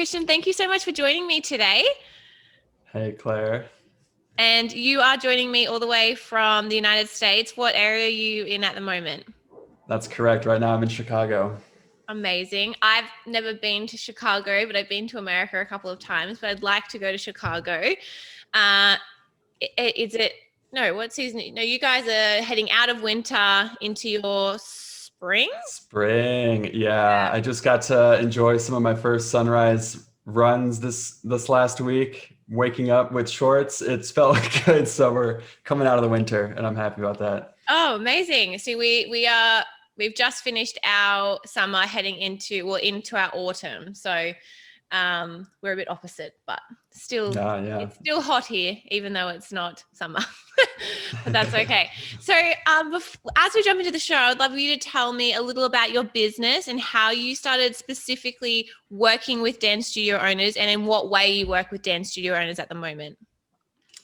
Kristian, thank you so much for joining me today. Hey, Claire. And you are joining me all the way from the United States. What area are you in at the moment? That's correct. Right now I'm in Chicago. Amazing. I've never been to Chicago, but I've been to America a couple of times, but I'd like to go to Chicago. Uh, is it, no, what season? No, you guys are heading out of winter into your spring? Spring. Yeah, I just got to enjoy some of my first sunrise runs this last week. Waking up with shorts, it's felt good. So we're coming out of the winter and I'm happy about that. Oh, amazing. See, we've just finished our summer heading into our autumn. So we're a bit opposite, but still Yeah, yeah. it's still hot here, even though it's not summer. But that's okay. So as we jump into the show, I'd love you to tell me a little about your business and how you started specifically working with dance studio owners and in what way you work with dance studio owners at the moment.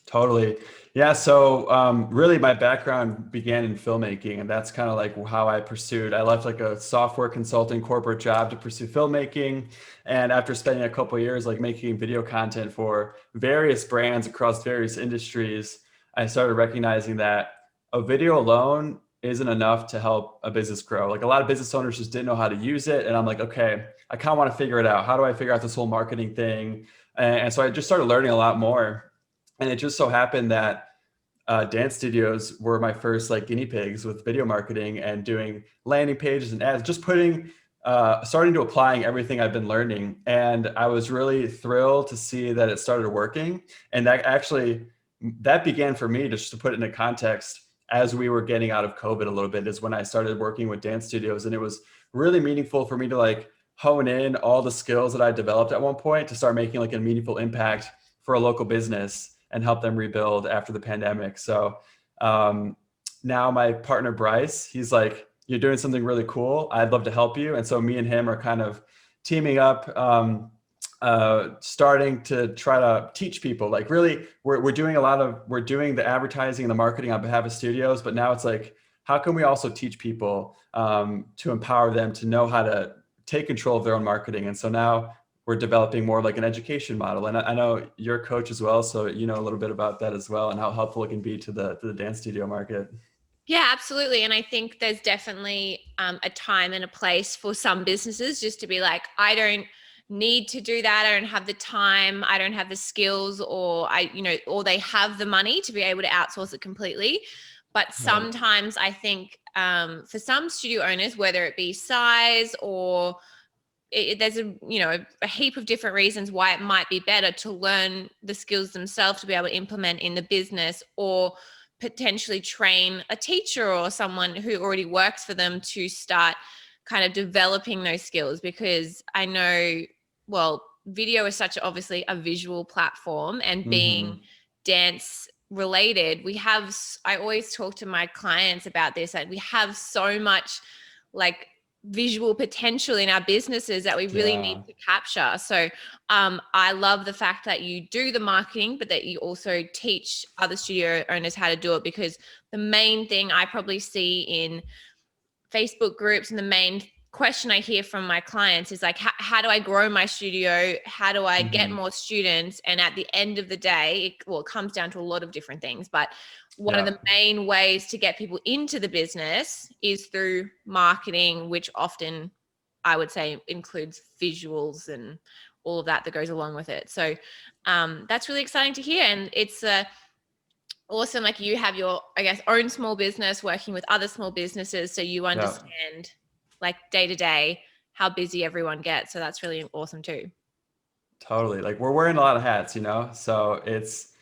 Totally. Yeah. So really my background began in filmmaking and that's kind of like how I pursued. I left like a software consulting corporate job to pursue filmmaking. And after spending a couple of years like making video content for various brands across various industries, I started recognizing that a video alone isn't enough to help a business grow. Like a lot of business owners just didn't know how to use it. And I'm like, okay, I kind of want to figure it out. How do I figure out this whole marketing thing? And so I just started learning a lot more. And it just so happened that dance studios were my first like guinea pigs with video marketing and doing landing pages and ads, just starting to applying everything I've been learning. And I was really thrilled to see that it started working. And that began for me, just to put it into context, as we were getting out of COVID a little bit, is when I started working with dance studios. And it was really meaningful for me to like hone in all the skills that I developed at one point to start making like a meaningful impact for a local business and help them rebuild after the pandemic. So now my partner, Bryce, he's like, you're doing something really cool. I'd love to help you. And so me and him are kind of teaming up, starting to try to teach people. Like really, we're doing we're doing the advertising and the marketing on behalf of studios, but now it's like, how can we also teach people to empower them to know how to take control of their own marketing? And so now we're developing more like an education model. And I know you're a coach as well, so you know a little bit about that as well and how helpful it can be to the dance studio market. Yeah, absolutely. And I think there's definitely a time and a place for some businesses just to be like, I don't need to do that. I don't have the time. I don't have the skills, or they have the money to be able to outsource it completely. But Right. sometimes I think for some studio owners, whether it be size or there's a heap of different reasons why it might be better to learn the skills themselves to be able to implement in the business, or potentially train a teacher or someone who already works for them to start kind of developing those skills. Because I know, well, video is such obviously a visual platform, and being Mm-hmm. dance related, I always talk to my clients about this, that we have so much like visual potential in our businesses that we really need Yeah. to capture. So I love the fact that you do the marketing, but that you also teach other studio owners how to do it. Because the main thing I probably see in Facebook groups, and the main question I hear from my clients is like, how do I grow my studio? How do I get Mm-hmm. more students? And at the end of the day, it comes down to a lot of different things. But one of Yeah. the main ways to get people into the business is through marketing, which often I would say includes visuals and all of that goes along with it. So that's really exciting to hear. And it's awesome. Like you have your, I guess, own small business working with other small businesses. So you Yeah. understand like day to day how busy everyone gets. So that's really awesome too. Totally. Like we're wearing a lot of hats, you know? So it's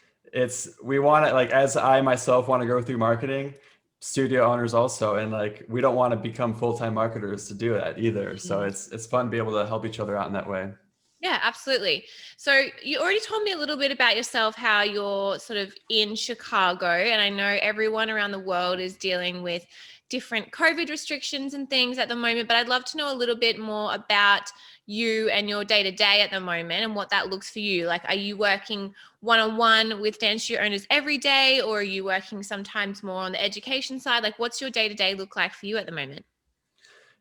we want to, like, as I myself want to go through marketing, studio owners also, and like we don't want to become full-time marketers to do that either. So it's fun to be able to help each other out in that way. Yeah, absolutely. So you already told me a little bit about yourself, how you're sort of in Chicago, and I know everyone around the world is dealing with different COVID restrictions and things at the moment, but I'd love to know a little bit more about you and your day to day at the moment and what that looks for you. Like, are you working one-on-one with dance studio owners every day, or are you working sometimes more on the education side? Like, what's your day to day look like for you at the moment?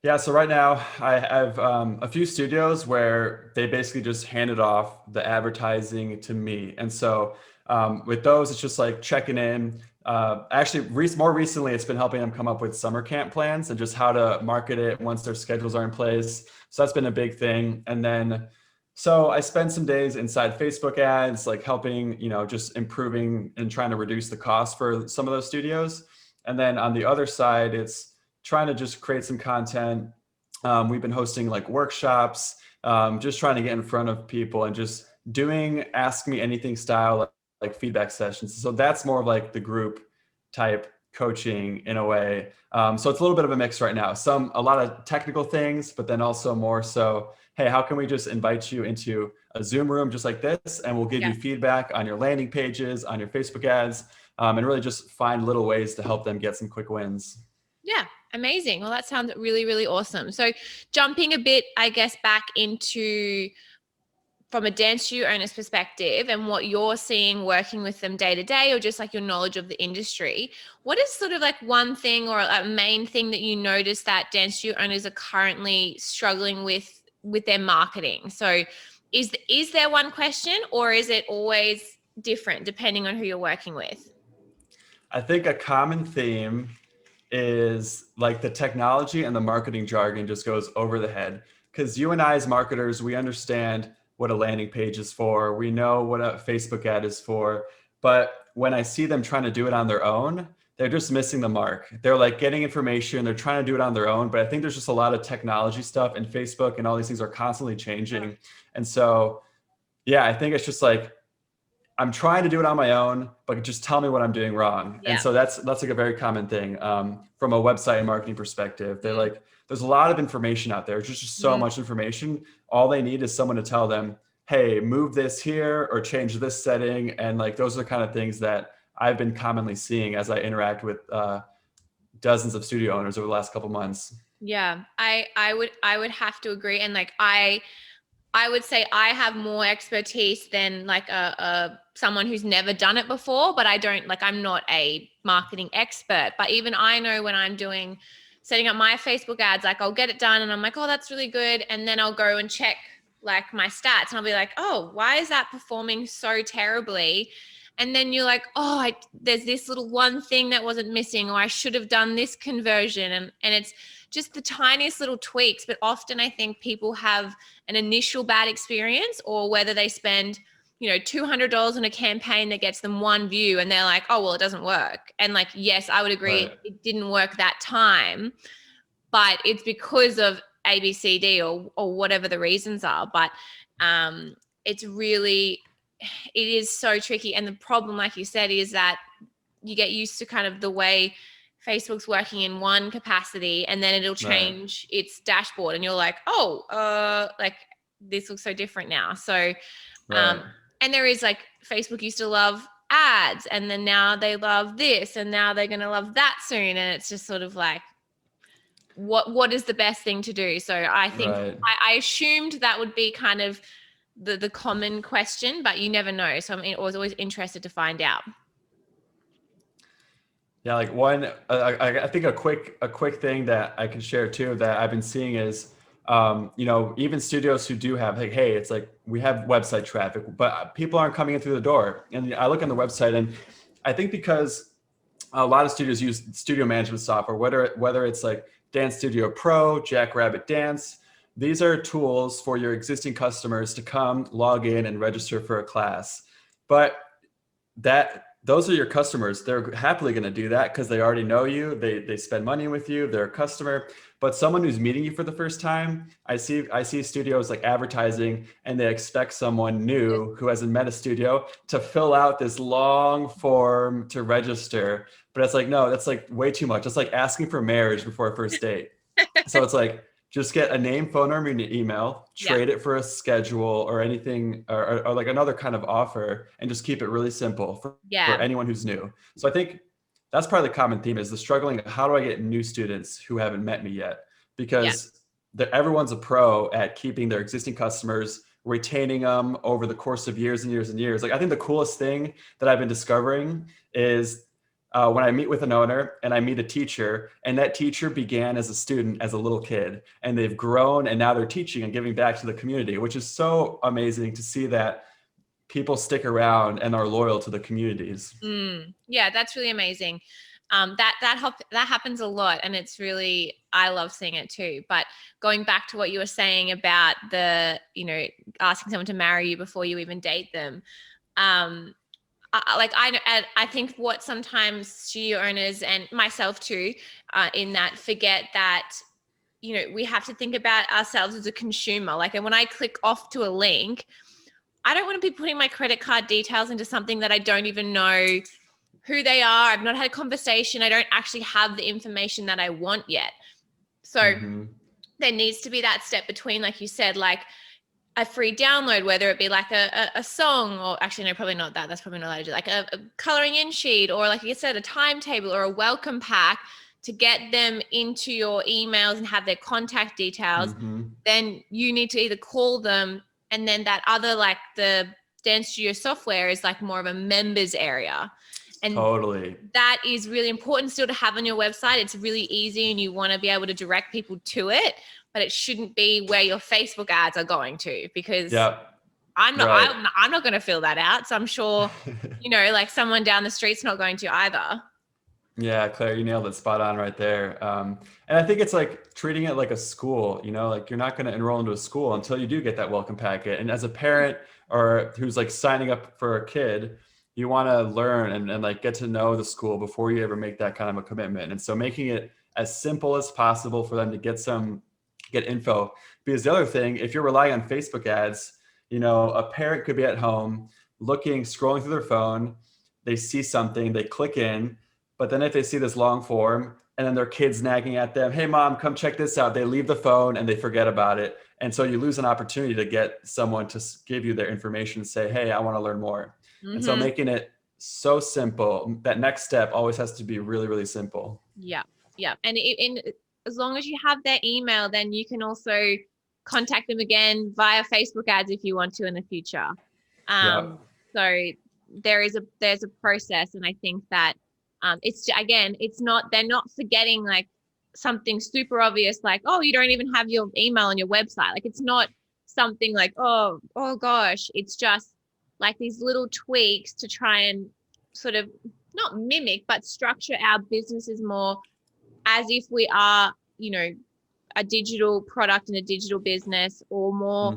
Yeah, so right now I have a few studios where they basically just handed off the advertising to me. And so with those, it's just like checking in. Actually, more recently, it's been helping them come up with summer camp plans and just how to market it once their schedules are in place. So that's been a big thing. And then, so I spend some days inside Facebook ads, like helping, just improving and trying to reduce the cost for some of those studios. And then on the other side, it's trying to just create some content. We've been hosting like workshops, just trying to get in front of people and just doing ask me anything style, like feedback sessions. So that's more of like the group type coaching in a way. So it's a little bit of a mix right now. A lot of technical things, but then also more so, hey, how can we just invite you into a Zoom room just like this, and we'll give Yeah. you feedback on your landing pages, on your Facebook ads, and really just find little ways to help them get some quick wins. Yeah, amazing. Well, that sounds really, really awesome. So jumping a bit, I guess, back into from a dance studio owner's perspective and what you're seeing working with them day to day, or just like your knowledge of the industry, what is sort of like one thing or a main thing that you notice that dance studio owners are currently struggling with their marketing? So is there one question, or is it always different depending on who you're working with? I think a common theme is like the technology and the marketing jargon just goes over the head. Because you and I, as marketers, we understand what a landing page is for, we know what a Facebook ad is for. But when I see them trying to do it on their own, they're just missing the mark. They're like getting information, they're trying to do it on their own. But I think there's just a lot of technology stuff, and Facebook and all these things are constantly changing. And so, yeah, I think it's just like, I'm trying to do it on my own, but just tell me what I'm doing wrong. And Yeah. so that's like a very common thing from a website and marketing perspective. They're like, there's a lot of information out there. There's just so much information. All they need is someone to tell them, hey, move this here or change this setting. And like, those are the kind of things that I've been commonly seeing as I interact with dozens of studio owners over the last couple months. Yeah, I would have to agree. And like I would say I have more expertise than like a someone who's never done it before, but I'm not a marketing expert. But even I know when I'm setting up my Facebook ads, like I'll get it done and I'm like, oh, that's really good. And then I'll go and check like my stats and I'll be like, oh, why is that performing so terribly? And then you're like, oh, there's this little one thing that wasn't missing, or I should have done this conversion. And it's just the tiniest little tweaks. But often I think people have an initial bad experience, or whether they spend, $200 on a campaign that gets them one view and they're like, oh, well, it doesn't work. And like, yes, I would agree. Right. It didn't work that time, but it's because of A, B, C, D, or whatever the reasons are. But it is so tricky. And the problem, like you said, is that you get used to kind of the way Facebook's working in one capacity, and then it'll change its dashboard and you're like, oh, like this looks so different now. So, Right. and there is like, Facebook used to love ads, and then now they love this, and now they're going to love that soon. And it's just sort of like, what is the best thing to do? So I think Right. I assumed that would be kind of the common question, but you never know. So I was always interested to find out. Yeah, like one, I think a quick thing that I can share too that I've been seeing is, even studios who do have, like, hey, it's like we have website traffic, but people aren't coming in through the door. And I look on the website, and I think because a lot of studios use studio management software, whether it's like Dance Studio Pro, Jackrabbit Dance, these are tools for your existing customers to come log in and register for a class. But those are your customers. They're happily going to do that because they already know you. They spend money with you. They're a customer. But someone who's meeting you for the first time, I see studios like advertising, and they expect someone new who hasn't met a studio to fill out this long form to register. But it's like, no, that's like way too much. It's like asking for marriage before a first date. So it's like, just get a name, phone number, and email, trade it for a schedule or anything, or like another kind of offer, and just keep it really simple for anyone who's new. So I think that's probably the common theme is the struggling. How do I get new students who haven't met me yet? Because everyone's a pro at keeping their existing customers, retaining them over the course of years and years and years. Like, I think the coolest thing that I've been discovering is when I meet with an owner and I meet a teacher, and that teacher began as a student, as a little kid, and they've grown and now they're teaching and giving back to the community, which is so amazing to see that people stick around and are loyal to the communities. Yeah, that's really amazing. That happens a lot, and it's really, I love seeing it too. But going back to what you were saying about the, asking someone to marry you before you even date them, I think what sometimes studio owners and myself too, in that forget that, we have to think about ourselves as a consumer. Like, and when I click off to a link, I don't want to be putting my credit card details into something that I don't even know who they are. I've not had a conversation. I don't actually have the information that I want yet. So there needs to be that step between, like you said, like a free download, whether it be like a song, or actually, no, probably not that. That's probably not allowed to do, like a coloring in sheet, or like you said, a timetable or a welcome pack to get them into your emails and have their contact details. Then you need to either call them, and then that other, like the Dance Studio software is like more of a members area. And totally, that is really important still to have on your website. It's really easy and you want to be able to direct people to it, but it shouldn't be where your Facebook ads are going to, because I'm not going to fill that out. So I'm sure, like someone down the street's not going to either. Yeah, Claire, you nailed it spot on right there. And I think it's like treating it like a school, like you're not going to enroll into a school until you do get that welcome packet. And as a parent or who's like signing up for a kid, you want to learn and like get to know the school before you ever make that kind of a commitment. And so making it as simple as possible for them to get info. Because the other thing, if you're relying on Facebook ads, a parent could be at home scrolling through their phone, they see something, they click in, but then if they see this long form and then their kid's nagging at them, hey mom, come check this out, they leave the phone and they forget about it. And so you lose an opportunity to get someone to give you their information and say, hey, I want to learn more. And so making it so simple, that next step always has to be really, really simple. Yeah. And as long as you have their email, then you can also contact them again via Facebook ads if you want to in the future. So there's a process, and I think that they're not forgetting like something super obvious, like, oh, you don't even have your email on your website. Like, it's not something like, oh gosh, it's just like these little tweaks to try and sort of not mimic, but structure our businesses more as if we are, a digital product and a digital business, or more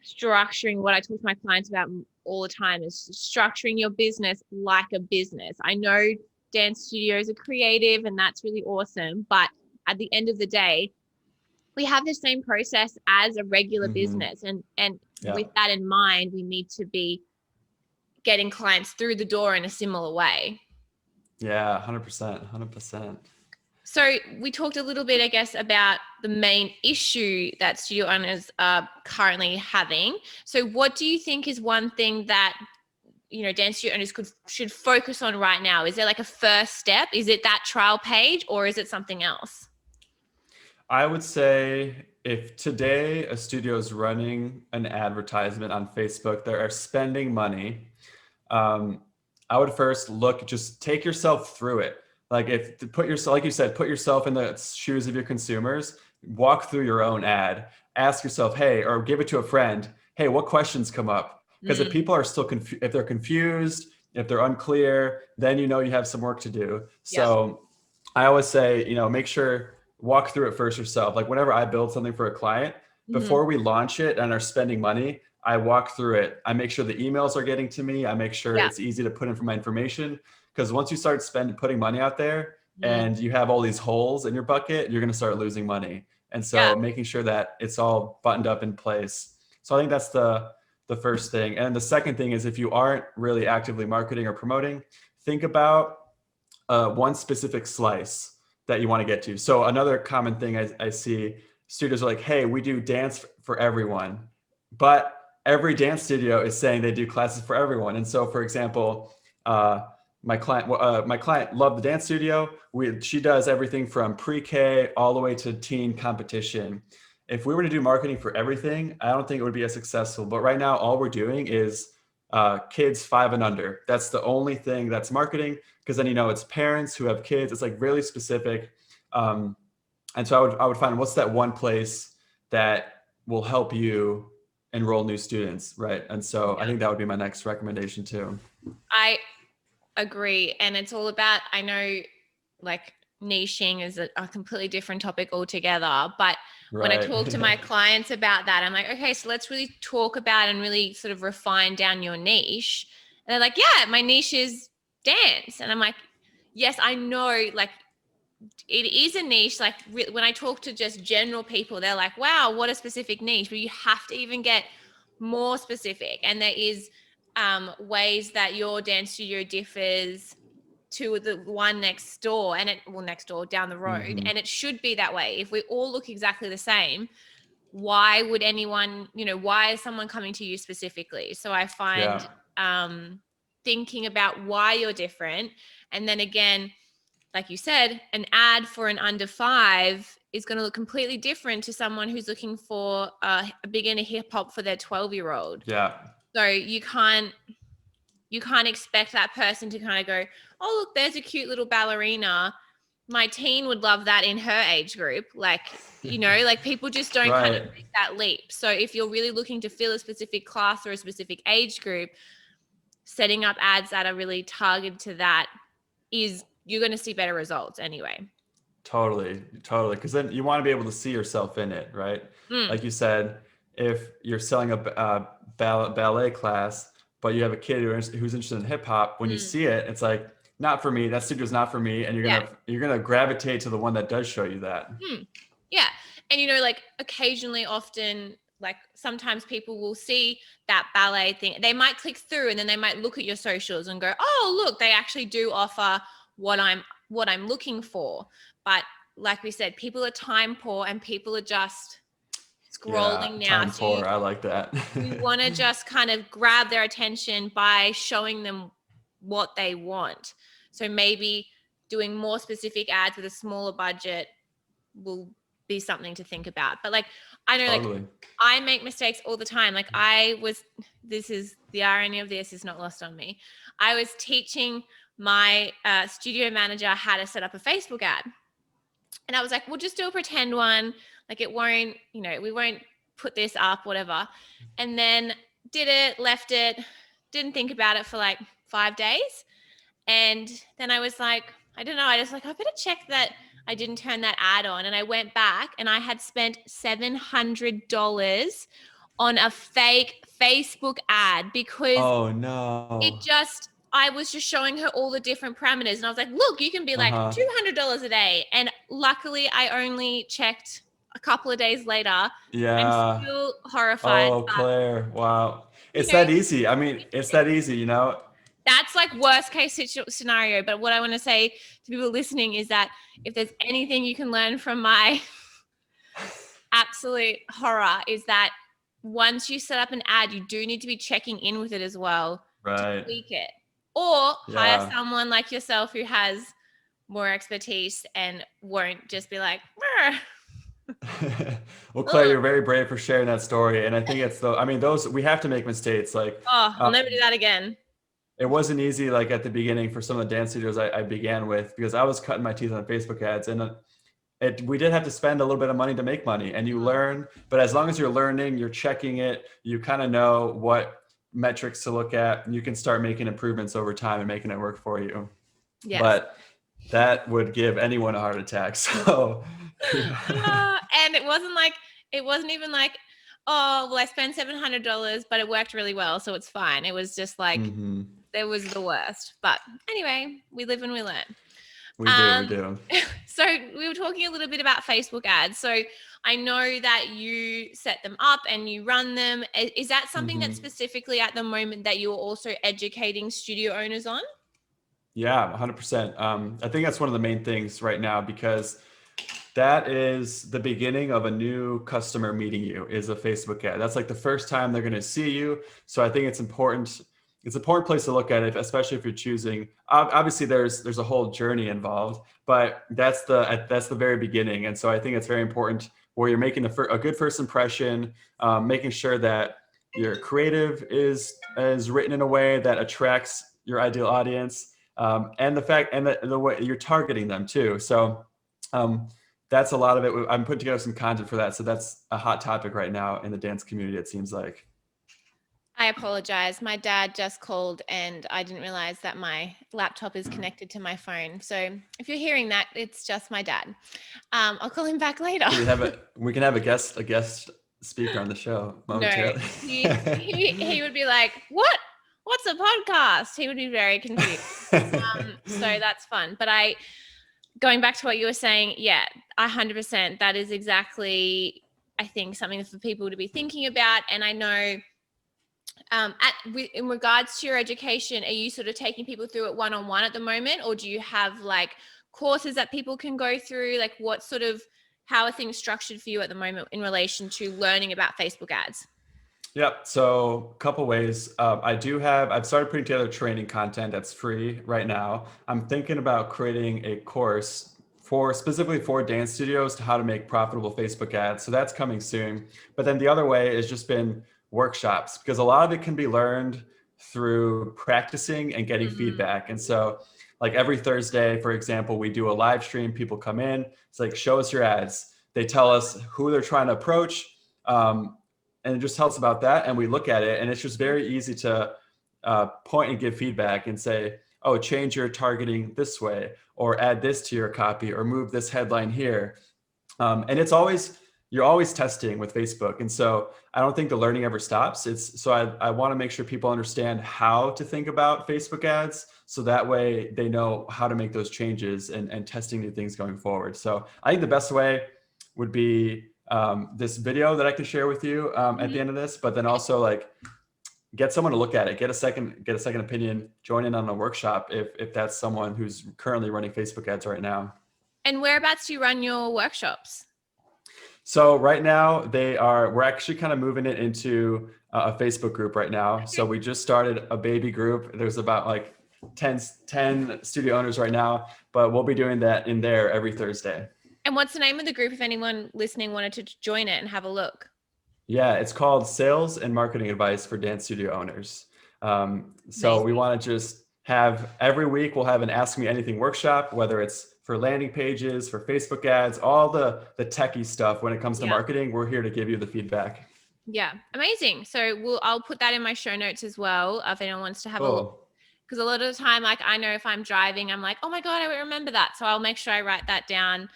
structuring. What I talk to my clients about all the time is structuring your business like a business. I know dance studios are creative and that's really awesome, but at the end of the day, we have the same process as a regular business. And with that in mind, we need to be getting clients through the door in a similar way. Yeah, 100%. So we talked a little bit, I guess, about the main issue that studio owners are currently having. So what do you think is one thing that, dance studio owners should focus on right now? Is there like a first step? Is it that trial page, or is it something else? I would say if today a studio is running an advertisement on Facebook, they are spending money. I would first just take yourself through it. Like like you said, put yourself in the shoes of your consumers, walk through your own ad, ask yourself, hey, or give it to a friend. Hey, what questions come up? Because if people are still if they're confused, if they're unclear, then you have some work to do. So I always say, make sure, walk through it first yourself. Like whenever I build something for a client, before we launch it and are spending money, I walk through it. I make sure the emails are getting to me. I make sure it's easy to put in for my information. Because once you start putting money out there and you have all these holes in your bucket, you're going to start losing money. And so making sure that it's all buttoned up in place. So I think that's the first thing. And the second thing is, if you aren't really actively marketing or promoting, think about one specific slice that you want to get to. So another common thing I see, studios are like, hey, we do dance for everyone. But every dance studio is saying they do classes for everyone. And so, for example, my client loved the dance studio. She does everything from pre-K all the way to teen competition. If we were to do marketing for everything, I don't think it would be as successful. But right now, all we're doing is kids 5 and under. That's the only thing that's marketing, because then, it's parents who have kids. It's like really specific. And so I would find, what's that one place that will help you enroll new students, right? And so I think that would be my next recommendation too. I agree. And it's all about, I know like niching is a completely different topic altogether, but when I talk to my clients about that, I'm like, okay, so let's really talk about and really sort of refine down your niche. And they're like, yeah, my niche is dance. And I'm like, yes, I know, like it is a niche. Like when I talk to just general people, they're like, wow, what a specific niche. But you have to even get more specific. And there is ways that your dance studio differs to the one next door, and next door down the road. And it should be that way. If we all look exactly the same, why would anyone, why is someone coming to you specifically? So I find thinking about why you're different. And then again, like you said, an ad for an under 5 is going to look completely different to someone who's looking for a beginner hip hop for their 12-year-old. Yeah. So you can't expect that person to kind of go, oh, look, there's a cute little ballerina. My teen would love that in her age group. Like, like people just don't kind of make that leap. So if you're really looking to fill a specific class or a specific age group, setting up ads that are really targeted to that you're going to see better results anyway. Totally. Because then you want to be able to see yourself in it, right? Like you said, if you're selling a ballet class, but you have a kid who's interested in hip hop, when you see it, it's like, not for me. That studio's not for me. And you're gonna gravitate to the one that does show you that. Yeah. And like occasionally, often, like sometimes people will see that ballet thing. They might click through and then they might look at your socials and go, oh, look, they actually do offer what I'm looking for. But like we said, people are time poor and people are just scrolling now. Time poor. I like that. You want to just kind of grab their attention by showing them what they want. So maybe doing more specific ads with a smaller budget will be something to think about. But like, I know, like I make mistakes all the time. Like this is the irony of this is not lost on me. I was teaching my studio manager how to set up a Facebook ad. And I was like, we'll just do a pretend one. Like it won't, we won't put this up, whatever. And then did it, left it, didn't think about it for like 5 days. And then I was like, I don't know. I just like, I better check that I didn't turn that ad on. And I went back and I had spent $700 on a fake Facebook ad because I was just showing her all the different parameters. And I was like, look, you can be like $200 a day. And luckily I only checked a couple of days later. I'm still horrified. Oh, Claire. Wow. It's that easy. I mean, it's that easy, That's like worst case scenario. But what I want to say to people listening is that if there's anything you can learn from my absolute horror is that once you set up an ad, you do need to be checking in with it as well to tweak it. Or hire someone like yourself who has more expertise and won't just be like, Well, Claire, you're very brave for sharing that story. And I think those, we have to make mistakes. Like, I'll never do that again. It wasn't easy, like at the beginning for some of the dance studios I began with, because I was cutting my teeth on Facebook ads, and we did have to spend a little bit of money to make money, and you learn. But as long as you're learning, you're checking it, you kind of know what metrics to look at, and you can start making improvements over time and making it work for you. Yes. But that would give anyone a heart attack. So, and it wasn't even like, oh, well, I spent $700, but it worked really well, so it's fine. It was just like, it was the worst. But anyway, we live and we learn. We do. So we were talking a little bit about Facebook ads. So I know that you set them up and you run them. Is that something that specifically at the moment that you're also educating studio owners on? Yeah, 100%. I think that's one of the main things right now, because that is the beginning of a new customer meeting you, is a Facebook ad. That's like the first time they're going to see you. So I think it's important. It's an important place to look at it, especially if you're choosing. Obviously, there's a whole journey involved, but that's the very beginning. And so I think it's very important where you're making a good first impression, making sure that your creative is written in a way that attracts your ideal audience. And the fact, and the way you're targeting them too. So that's a lot of it. I'm putting together some content for that. So that's a hot topic right now in the dance community, it seems like. I apologize. My dad just called and I didn't realize that my laptop is connected to my phone. So if you're hearing that, it's just my dad. I'll call him back later. We can have a guest speaker on the show No, momentarily. he would be like, "What? What's a podcast?" He would be very confused. So that's fun. But going back to what you were saying, yeah, 100%. That is exactly, I think, something for people to be thinking about. And I know, in regards to your education, are you sort of taking people through it one-on-one at the moment, or do you have like courses that people can go through? Like, how are things structured for you at the moment in relation to learning about Facebook ads? Yep. So a couple ways. I've started putting together training content that's free right now. I'm thinking about creating a course specifically for dance studios to how to make profitable Facebook ads. So that's coming soon. But then the other way has just been workshops, because a lot of it can be learned through practicing and getting feedback. And so like every Thursday, for example, we do a live stream. People come in, it's like, show us your ads. They tell us who they're trying to approach. And it just tells us about that. And we look at it, and it's just very easy to point and give feedback and say, oh, change your targeting this way, or add this to your copy, or move this headline here. And you're always testing with Facebook. And so I don't think the learning ever stops. I want to make sure people understand how to think about Facebook ads, so that way they know how to make those changes and testing new things going forward. So I think the best way would be this video that I can share with you at the end of this, but then also like get someone to look at it, get a second opinion, join in on a workshop if that's someone who's currently running Facebook ads right now. And whereabouts do you run your workshops? So right now we're actually kind of moving it into a Facebook group right now. Okay. So we just started a baby group. There's about like 10 studio owners right now, but we'll be doing that in there every Thursday. And what's the name of the group if anyone listening wanted to join it and have a look? Yeah, it's called Sales and Marketing Advice for Dance Studio Owners. So we want to just every week we'll have an Ask Me Anything workshop, whether it's for landing pages, for Facebook ads, all the techie stuff. When it comes to marketing, we're here to give you the feedback. Yeah, amazing. So I'll put that in my show notes as well if anyone wants to have a look. Because a lot of the time, like I know if I'm driving, I'm like, oh my God, I won't remember that. So I'll make sure I write that down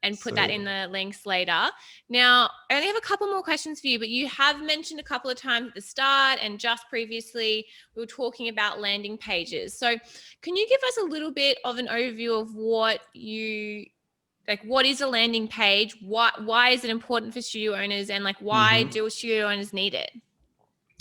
and put that in the links later. Now, I only have a couple more questions for you, but you have mentioned a couple of times at the start and just previously, we were talking about landing pages. So can you give us a little bit of an overview of what is a landing page? Why is it important for studio owners, and like, why do studio owners need it?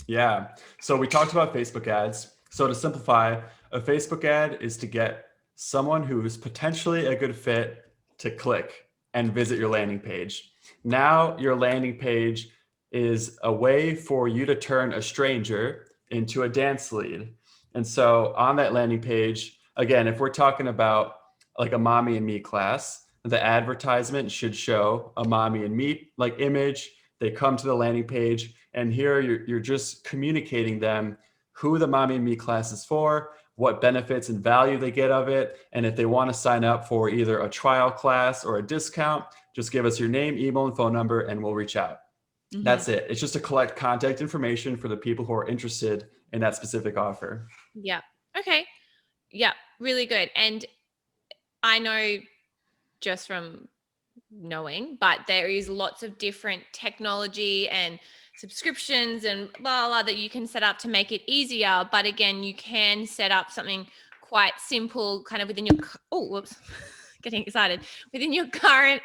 Yeah. So we talked about Facebook ads. So to simplify, a Facebook ad is to get someone who's potentially a good fit to click and visit your landing page. Now your landing page is a way for you to turn a stranger into a dance lead. And so on that landing page, again, if we're talking about like a mommy and me class, the advertisement should show a mommy and me like image. They come to the landing page, and here you're just communicating them who the mommy and me class is for, what benefits and value they get of it. And if they want to sign up for either a trial class or a discount, just give us your name, email, and phone number, and we'll reach out. That's it. It's just to collect contact information for the people who are interested in that specific offer. Yeah. Okay. Yeah. Really good. And I know just from knowing, but there is lots of different technology and subscriptions and blah, blah, that you can set up to make it easier. But again, you can set up something quite simple kind of within your, getting excited, within your current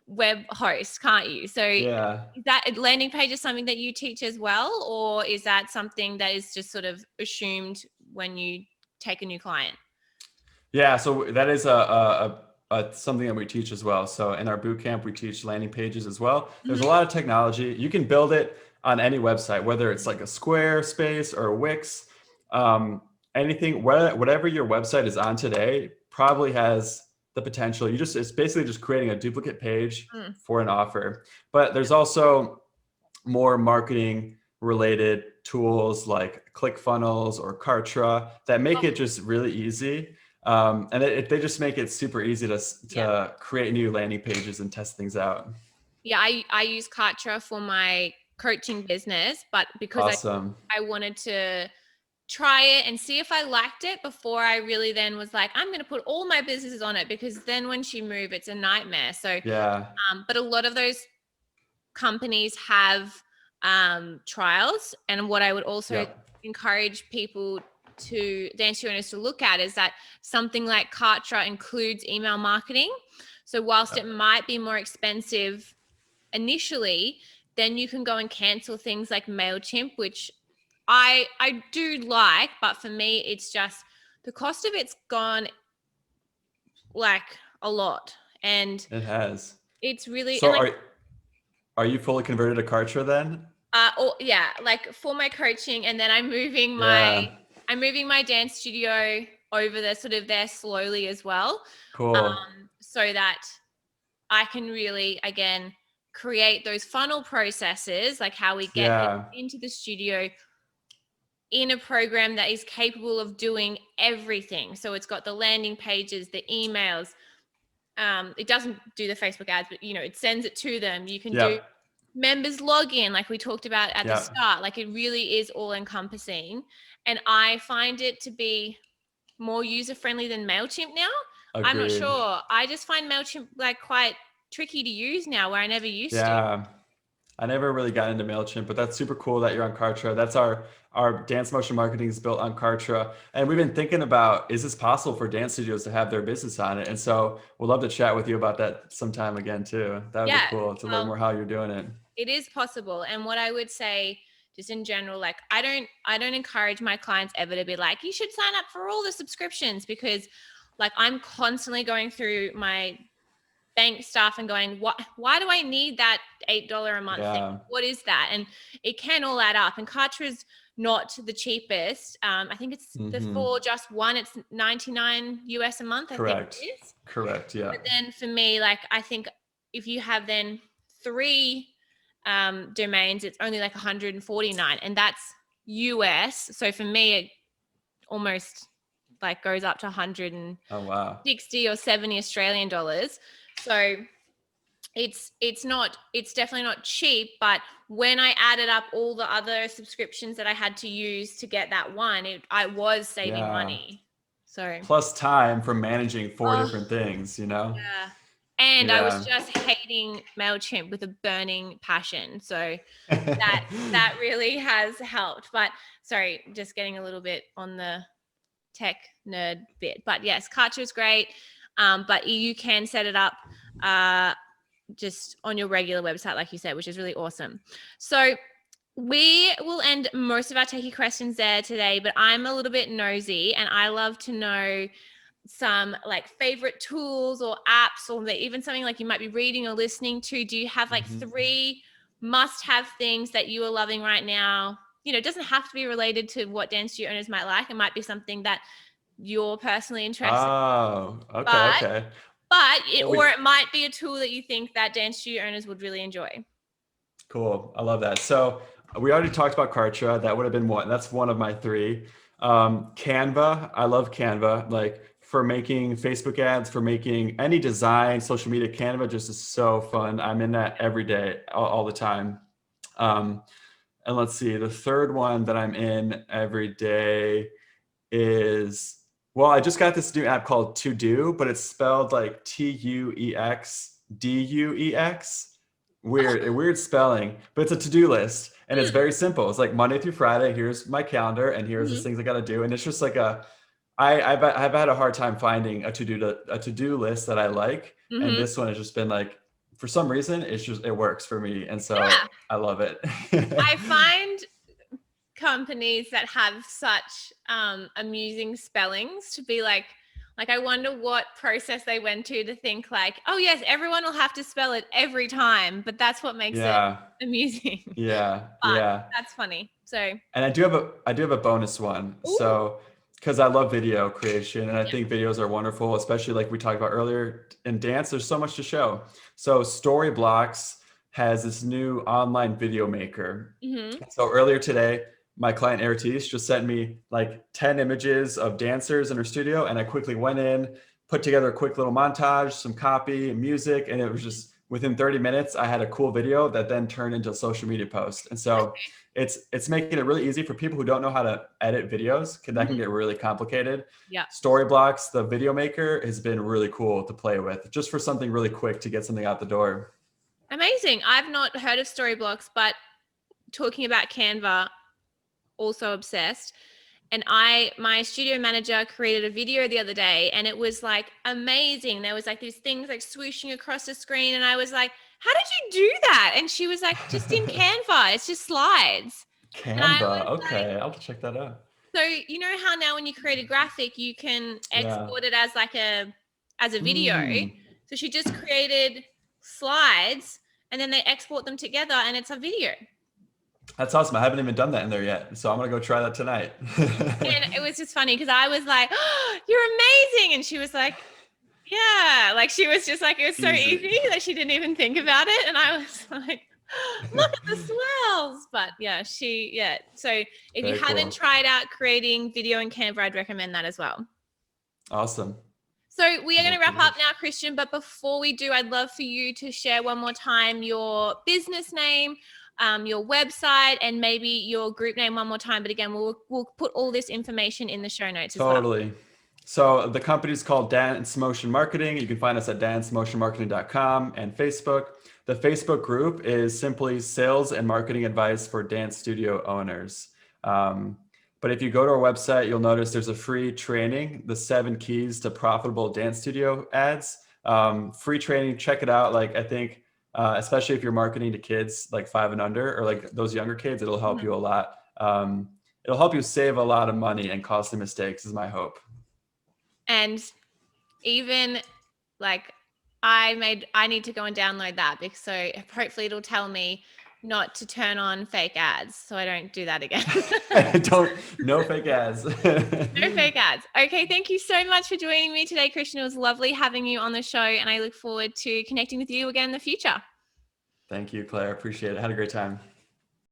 web host, can't you? So yeah. Is that landing page is something that you teach as well? Or is that something that is just sort of assumed when you take a new client? Yeah, so that is something that we teach as well. So in our boot camp, we teach landing pages as well. There's a lot of technology. You can build it on any website, whether it's like a Squarespace or a Wix, anything, whatever your website is on today probably has the potential. It's basically just creating a duplicate page for an offer. But there's also more marketing related tools like ClickFunnels or Kartra that make it just really easy. And they just make it super easy to create new landing pages and test things out. Yeah, I use Kartra for my coaching business, but because Awesome. I wanted to try it and see if I liked it before I really then was like, I'm going to put all my businesses on it, because then once you move, it's a nightmare. So, Yeah. but a lot of those companies have trials. And what I would also encourage people to dance owners to look at is that something like Kartra includes email marketing. So whilst it might be more expensive initially, then you can go and cancel things like MailChimp, which I do like, but for me, it's just the cost of it's gone like a lot. And It has. it's really, So and like, are you fully converted to Kartra then? yeah, like for my coaching, and then I'm moving Yeah. my dance studio over there, sort of there slowly as well. Cool. So that I can really, again, create those funnel processes, like how we get into the studio in a program that is capable of doing everything. So it's got the landing pages, the emails. It doesn't do the Facebook ads, but it sends it to them. You can do members login, like we talked about at the start. Like it really is all encompassing. And I find it to be more user-friendly than MailChimp now. Agreed. I'm not sure. I just find MailChimp like quite tricky to use now, where I never used to. Yeah. I never really got into MailChimp, but that's super cool that you're on Kartra. That's our dance motion marketing is built on Kartra. And we've been thinking about, is this possible for dance studios to have their business on it? And so we'll love to chat with you about that sometime again too. That would be cool to learn more how you're doing it. It is possible. And what I would say just in general, like I don't encourage my clients ever to be like, you should sign up for all the subscriptions, because like I'm constantly going through my bank stuff and going, why do I need that $8 a month thing? What is that? And it can all add up. And Kartra's not the cheapest. I think it's for just one, it's $99 US a month. Correct. I think it is. Correct. Yeah. But then for me, like I think if you have then 3 domains, it's only like 149, and that's US. So for me, it almost like goes up to 160 or 70 Australian dollars. So it's definitely not cheap, but when I added up all the other subscriptions that I had to use to get that one, I was saving money. So plus time for managing 4 different things, Yeah. And I was just hating MailChimp with a burning passion. So that really has helped. But sorry, just getting a little bit on the tech nerd bit. But yes, Kartra is great. But you can set it up just on your regular website, like you said, which is really awesome. So we will end most of our techie questions there today, but I'm a little bit nosy and I love to know some like favorite tools or apps, or even something like you might be reading or listening to. Do you have like 3 must-have things that you are loving right now? It doesn't have to be related to what dance studio owners might like. It might be something that you're personally interested in. Oh, okay. But it might be a tool that you think that dance studio owners would really enjoy. Cool. I love that. So we already talked about Kartra. That would have been one. That's one of my 3. Canva. I love Canva. Like for making Facebook ads, for making any design, social media, Canva just is so fun. I'm in that every day, all the time. And let's see, the third one that I'm in every day is, well, I just got this new app called To Do, but it's spelled like TUEXDUEX. Weird spelling, but it's a to-do list and it's very simple. It's like Monday through Friday. Here's my calendar and here's the things I got to do. And it's just like I've had a hard time finding a to-do list that I like. And this one has just been like, for some reason, it works for me. And so I love it. I find companies that have such amusing spellings to be like I wonder what process they went to think like, oh yes, everyone will have to spell it every time, but that's what makes it amusing. That's funny. So, and I do have a bonus one. Ooh. So because I love video creation and I think videos are wonderful, especially like we talked about earlier in dance, there's so much to show. So Storyblocks has this new online video maker. Mm-hmm. So earlier today, my client Aritis just sent me like 10 images of dancers in her studio, and I quickly went in, put together a quick little montage, some copy and music, and it was just within 30 minutes, I had a cool video that then turned into a social media post. And so it's making it really easy for people who don't know how to edit videos, because that can get really complicated. Yeah. Storyblocks, the video maker, has been really cool to play with, just for something really quick to get something out the door. Amazing. I've not heard of Storyblocks, but talking about Canva, also obsessed. And my studio manager created a video the other day, and it was like amazing. There was like these things like swooshing across the screen, and I was like, how did you do that? And she was like, just in Canva, it's just slides. Canva, okay, I'll check that out. So you know how now when you create a graphic, you can export it as like a video. So she just created slides, and then they export them together, and it's a video. That's awesome. I haven't even done that in there yet. So I'm going to go try that tonight. And it was just funny because I was like, oh, you're amazing. And she was like, yeah, like she was just like, it was so easy that she didn't even think about it. And I was like, look at the swells. But yeah, so if you haven't tried out creating video in Canva, I'd recommend that as well. Awesome. So we are going to wrap up now, Kristian. But before we do, I'd love for you to share one more time your business name, your website, and maybe your group name one more time. But again, we'll put all this information in the show notes as well. Totally. So the company is called Dance Motion Marketing. You can find us at dancemotionmarketing.com and Facebook. The Facebook group is simply Sales and Marketing Advice for Dance Studio Owners. But if you go to our website, you'll notice there's a free training, the 7 keys to profitable dance studio ads. Free training, check it out. Like, I think, especially if you're marketing to kids like 5 and under, or like those younger kids, it'll help you a lot. It'll help you save a lot of money and costly mistakes, is my hope. And even like I need to go and download that, because so hopefully it'll tell me not to turn on fake ads, so I don't do that again. No fake ads. No fake ads. Okay, thank you so much for joining me today, Kristian. It was lovely having you on the show, and I look forward to connecting with you again in the future. Thank you, Claire. Appreciate it. Had a great time.